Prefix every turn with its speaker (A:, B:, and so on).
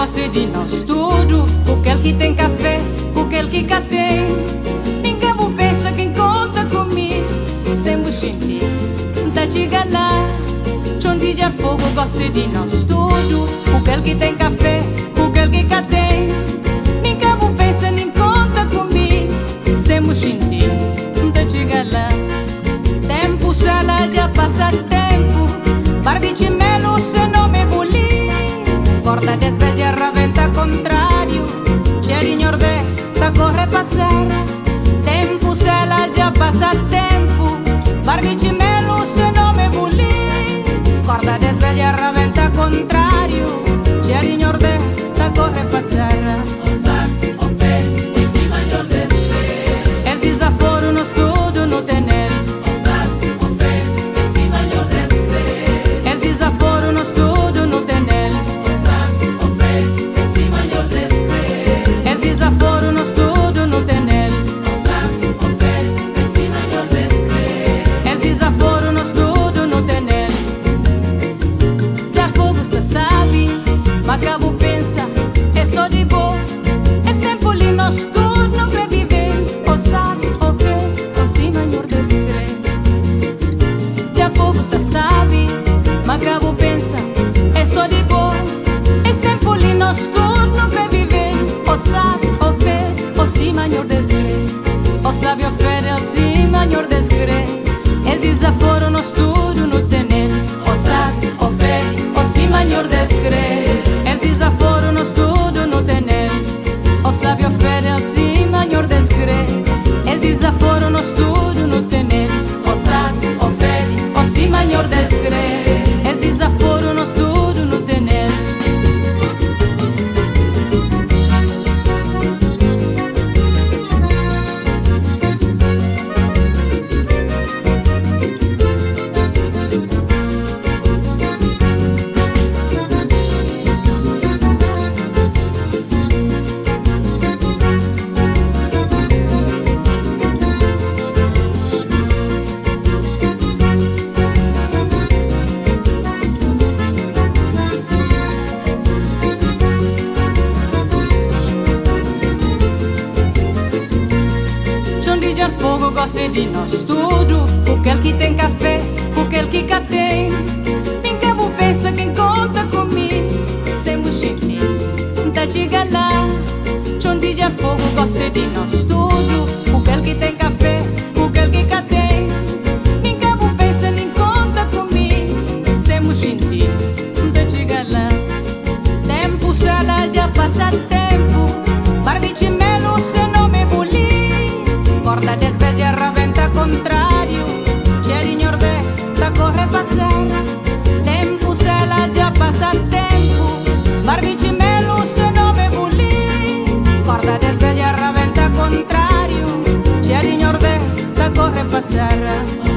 A: gosta de nós tudo. Aquele que tem café, aquele que cá tem. Ninguém vou pensa quem conta comigo. Sempre sentir, tá chega lá. Onde já fogo gosta de nós tudo. Aquele que tem café, aquele que cá tem. Ninguém vou pensa nem conta comigo. Sempre sentir, tá chega lá. Tempo sala já passa tempo. Barbici melo se não me buli. Corda desvelha raventa contrário. Cheirinho orbex tá corre passar. Tempo sala já passa tempo. Barbici melo se não me buli. Corda desvelha raventa contrário. Cheirinho orbex tá corre passar. Acabo pensa, é só de boa. Esse tempo ali nós todos não quer viver. Ou sabe, ou vê, ou se melhor descrever. Já fogo está sabe, mas acabo pensa, é só de boa. Esse tempo ali nós todos não quer viver. Ou sabe, ou vê, ou se melhor descrever. Ou sabe, ou vê, ou se melhor descrever. El desaforo nós tudo no tener. Ou sabe, ou vê, ou se melhor descrever. Desaforo nós tudo no tener. O sábio fere, o sim, maior descrer. El desaforo nós tudo no tener. O sábio, o fere, o sim, maior descrer. El desaforo nós tudo no tener. Fogo gosta de nós tudo. Aquele que tem café, aquele que cá tem. Ninguém vou pensa quem conta comigo. Sempre chiquinho, tá chega lá. Onde já fogo gosta de nós tudo. Aquele que tem café, aquele que cá tem. Ninguém vou pensa nem conta comigo. Sempre chiquinho, tá chega lá. Tempo sala já passa tempo. Barbici melo se não me buli. Corda desvelha raventa contrário. Cheirinho orbex tá corre passar. Tempo sala já passa tempo. Barbici melo se não me buli. Corda desvelha raventa contrário. Cheirinho orbex tá corre passar.